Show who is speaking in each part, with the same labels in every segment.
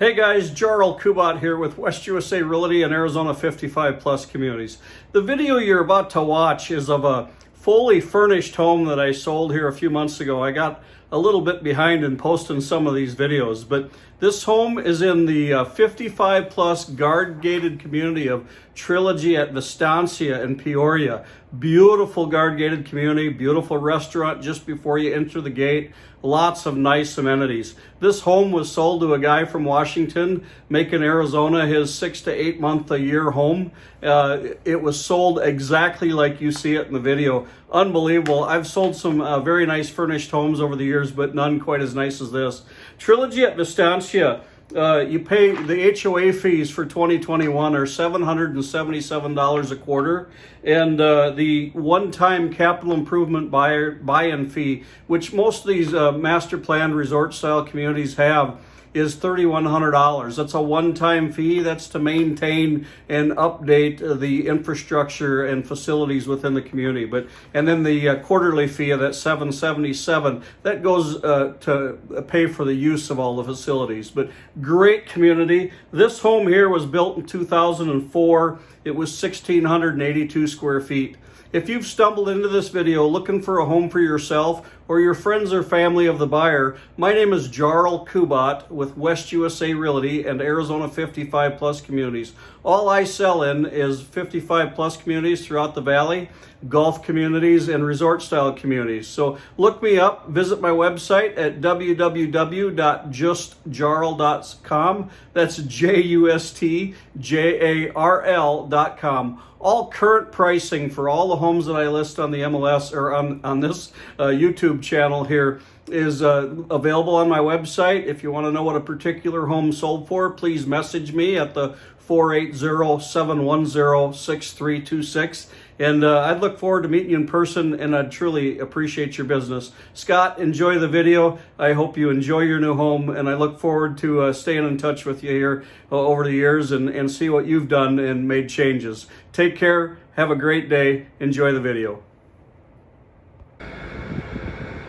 Speaker 1: Hey guys, Jarl Kubat here with West USA Realty and Arizona 55 Plus Communities. The video you're about to watch is of a fully furnished home that I sold here a few months ago. I got a little bit behind in posting some of these videos, but this home is in the 55 plus guard gated community of Trilogy at Vistancia in Peoria. Beautiful guard gated community, beautiful restaurant just before you enter the gate. Lots of nice amenities. This home was sold to a guy from Washington, making Arizona his 6 to 8 month a year home. It was sold exactly like you see it in the video. Unbelievable. I've sold some very nice furnished homes over the years, but none quite as nice as this. Trilogy at Vistancia. You pay the HOA fees for 2021 are $777 a quarter, and the one-time capital improvement buy-in fee, which most of these master planned resort style communities have, is $3,100. That's a one-time fee. That's to maintain and update the infrastructure and facilities within the community. And then the quarterly fee of that $777, that goes to pay for the use of all the facilities. But great community. This home here was built in 2004. It was 1,682 square feet. If you've stumbled into this video looking for a home for yourself or your friends or family of the buyer, my name is Jarl Kubat with West USA Realty and Arizona 55 Plus Communities. All I sell in is 55 plus communities throughout the valley, golf communities, and resort style communities. So look me up, visit my website at www.justjarl.com. That's JUSTJARL.com. All current pricing for all the homes that I list on the MLS or on this YouTube channel here is available on my website. If you want to know what a particular home sold for, please message me at the 480-710-6326. And I'd look forward to meeting you in person, and I'd truly appreciate your business. Scott, enjoy the video. I hope you enjoy your new home, and I look forward to staying in touch with you here over the years and see what you've done and made changes. Take care. Have a great day. Enjoy the video.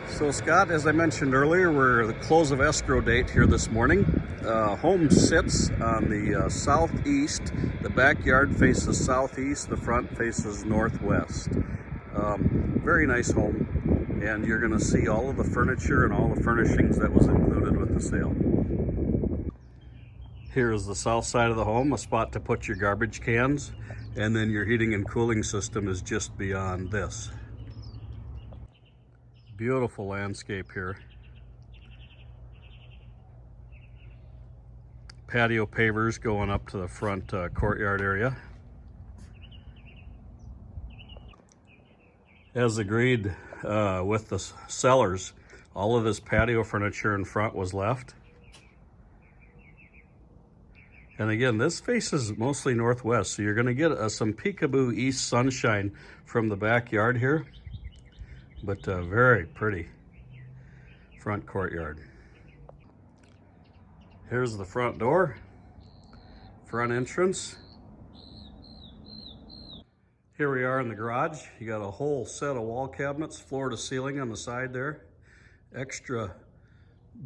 Speaker 1: So Scott, as I mentioned earlier, we're at the close of escrow date here this morning. Home sits on the southeast. The backyard faces southeast. The front faces northwest. Very nice home. And you're going to see all of the furniture and all the furnishings that was included with the sale. Here is the south side of the home, a spot to put your garbage cans. And then your heating and cooling system is just beyond this. Beautiful landscape here. Patio pavers going up to the front courtyard area. As agreed with the sellers, all of this patio furniture in front was left. And again, this faces mostly northwest, so you're going to get some peekaboo east sunshine from the backyard here. But very pretty front courtyard. Here's the front door, front entrance. Here we are in the garage. You got a whole set of wall cabinets, floor to ceiling on the side there. Extra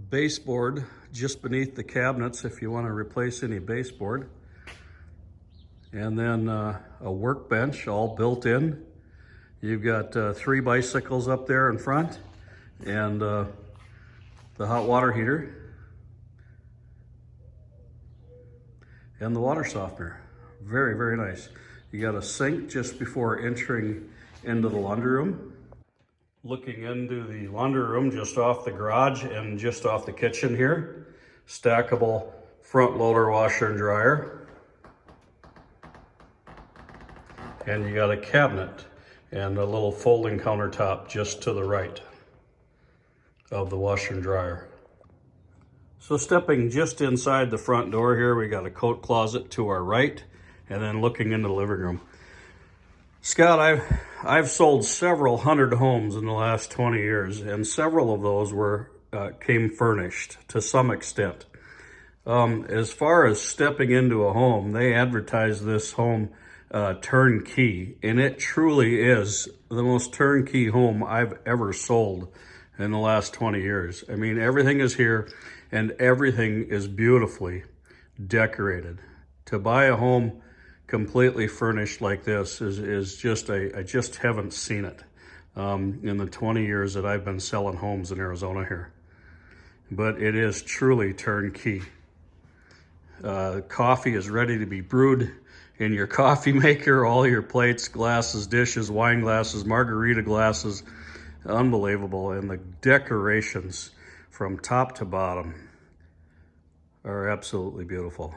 Speaker 1: baseboard just beneath the cabinets if you want to replace any baseboard. And then a workbench all built in. You've got 3 bicycles up there in front and the hot water heater and the water softener. Very, very nice. You got a sink just before entering into the laundry room. Looking into the laundry room just off the garage and just off the kitchen here. Stackable front loader washer and dryer. And you got a cabinet and a little folding countertop just to the right of the washer and dryer. So stepping just inside the front door here, we got a coat closet to our right, and then looking into the living room. Scott, I've sold several hundred homes in the last 20 years, and several of those came furnished to some extent. As far as stepping into a home, they advertise this home turnkey, and it truly is the most turnkey home I've ever sold in the last 20 years. I mean, everything is here and everything is beautifully decorated. To buy a home completely furnished like this is just, I just haven't seen it in the 20 years that I've been selling homes in Arizona here. But it is truly turnkey. Coffee is ready to be brewed in your coffee maker, all your plates, glasses, dishes, wine glasses, margarita glasses. Unbelievable. And the decorations from top to bottom are absolutely beautiful.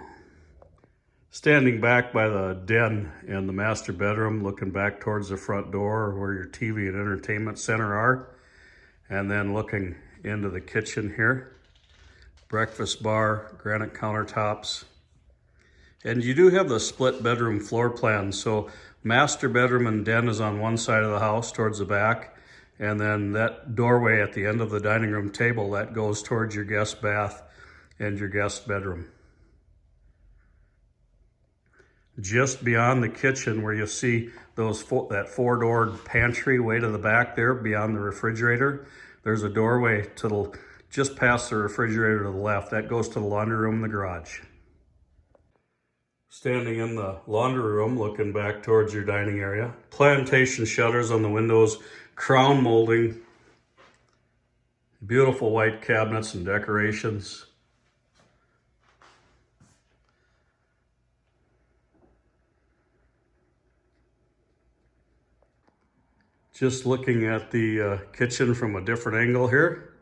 Speaker 1: Standing back by the den in the master bedroom, looking back towards the front door where your TV and entertainment center are, and then looking into the kitchen here. Breakfast bar, granite countertops. And you do have the split bedroom floor plan. So master bedroom and den is on one side of the house towards the back. And then that doorway at the end of the dining room table, that goes towards your guest bath and your guest bedroom. Just beyond the kitchen where you see that four-doored pantry way to the back there beyond the refrigerator, there's a doorway just past the refrigerator to the left. That goes to the laundry room and the garage. Standing in the laundry room, looking back towards your dining area. Plantation shutters on the windows, crown molding, beautiful white cabinets and decorations. Just looking at the kitchen from a different angle here.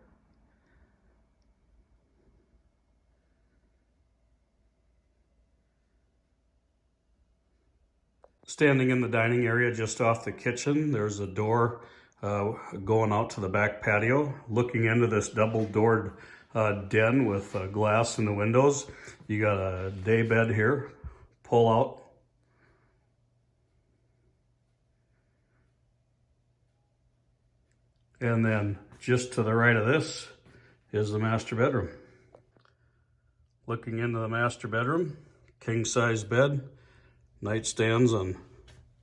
Speaker 1: Standing in the dining area just off the kitchen, there's a door going out to the back patio. Looking into this double-doored den with glass in the windows. You got a day bed here, pull out. And then just to the right of this is the master bedroom. Looking into the master bedroom, king-size bed, nightstands on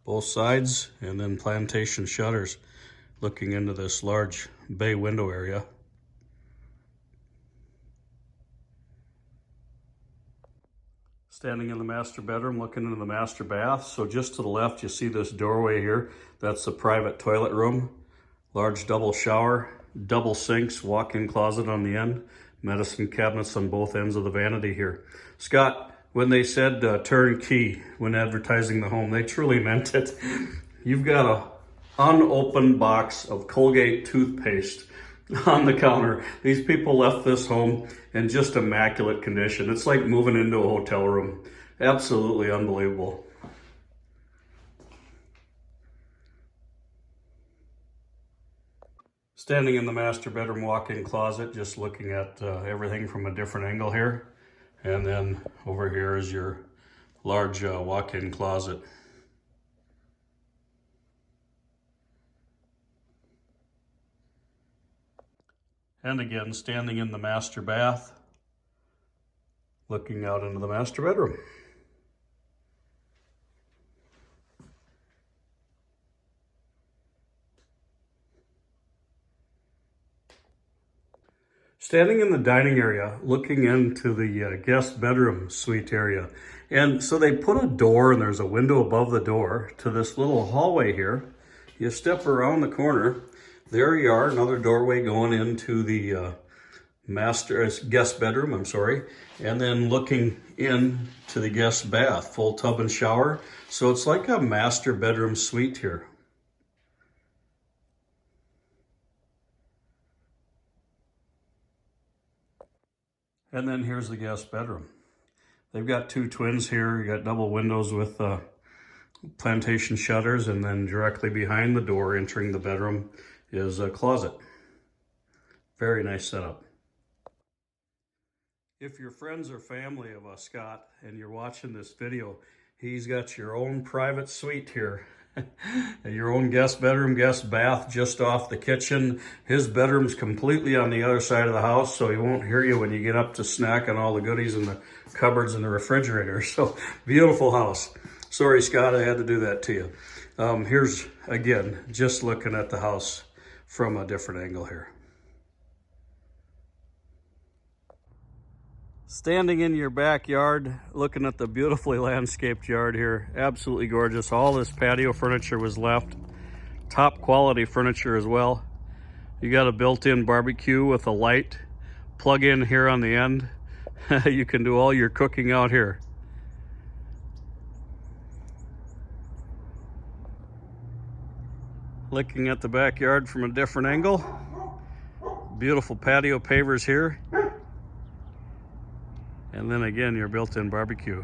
Speaker 1: both sides, and then plantation shutters looking into this large bay window area. Standing in the master bedroom, looking into the master bath. So just to the left, you see this doorway here. That's the private toilet room. Large double shower, double sinks, walk-in closet on the end, medicine cabinets on both ends of the vanity here. Scott, when they said turnkey when advertising the home, they truly meant it. You've got a unopened box of Colgate toothpaste on the counter. These people left this home in just immaculate condition. It's like moving into a hotel room. Absolutely unbelievable. Standing in the master bedroom walk-in closet, just looking at everything from a different angle here. And then over here is your large walk-in closet. And again, standing in the master bath, looking out into the master bedroom. Standing in the dining area, looking into the guest bedroom suite area. And so they put a door, and there's a window above the door to this little hallway here. You step around the corner, there you are, another doorway going into the guest bedroom, and then looking in to the guest bath, full tub and shower. So it's like a master bedroom suite here. And then here's the guest bedroom. They've got two twins here. You got double windows with plantation shutters, and then directly behind the door entering the bedroom is a closet. Very nice setup. If you're friends or family of Scott and you're watching this video, he's got your own private suite here. Your own guest bedroom, guest bath just off the kitchen. His bedroom's completely on the other side of the house, so he won't hear you when you get up to snack on all the goodies in the cupboards and the refrigerator. So, beautiful house. Sorry, Scott, I had to do that to you. Here's, again, just looking at the house from a different angle here. Standing in your backyard, looking at the beautifully landscaped yard here. Absolutely gorgeous. All this patio furniture was left. Top quality furniture as well. You got a built-in barbecue with a light plug in here on the end. You can do all your cooking out here. Looking at the backyard from a different angle. Beautiful patio pavers here. And then again, your built-in barbecue.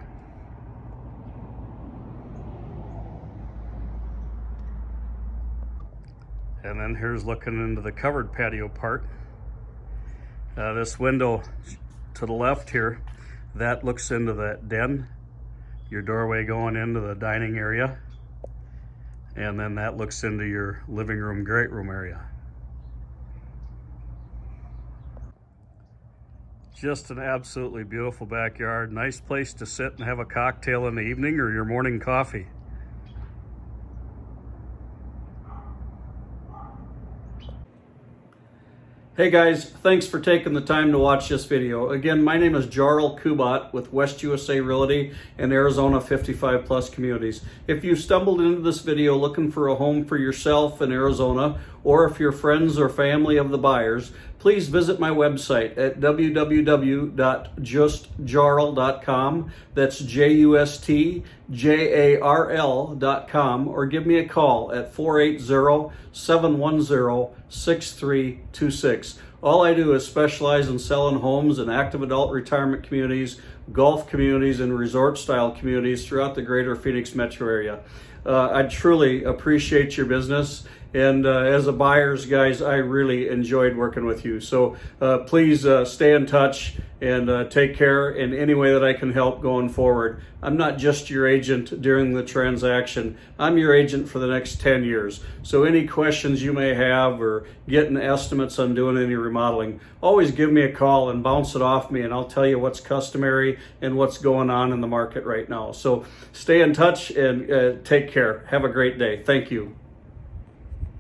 Speaker 1: And then here's looking into the covered patio part. This window to the left here, that looks into that den. Your doorway going into the dining area. And then that looks into your living room, great room area. Just an absolutely beautiful backyard. Nice place to sit and have a cocktail in the evening or your morning coffee. Hey guys, thanks for taking the time to watch this video. Again, my name is Jarl Kubat with West USA Realty and Arizona 55 Plus Communities. If you stumbled into this video looking for a home for yourself in Arizona, or if you're friends or family of the buyers, please visit my website at www.justjarl.com. That's JUSTJARL.com, or give me a call at 480-710-6326. All I do is specialize in selling homes in active adult retirement communities, golf communities, and resort style communities throughout the greater Phoenix metro area. I truly appreciate your business. And as a buyers, guys, I really enjoyed working with you. So please stay in touch and take care in any way that I can help going forward. I'm not just your agent during the transaction. I'm your agent for the next 10 years. So any questions you may have or getting estimates on doing any remodeling, always give me a call and bounce it off me, and I'll tell you what's customary and what's going on in the market right now. So stay in touch and take care. Have a great day. Thank you.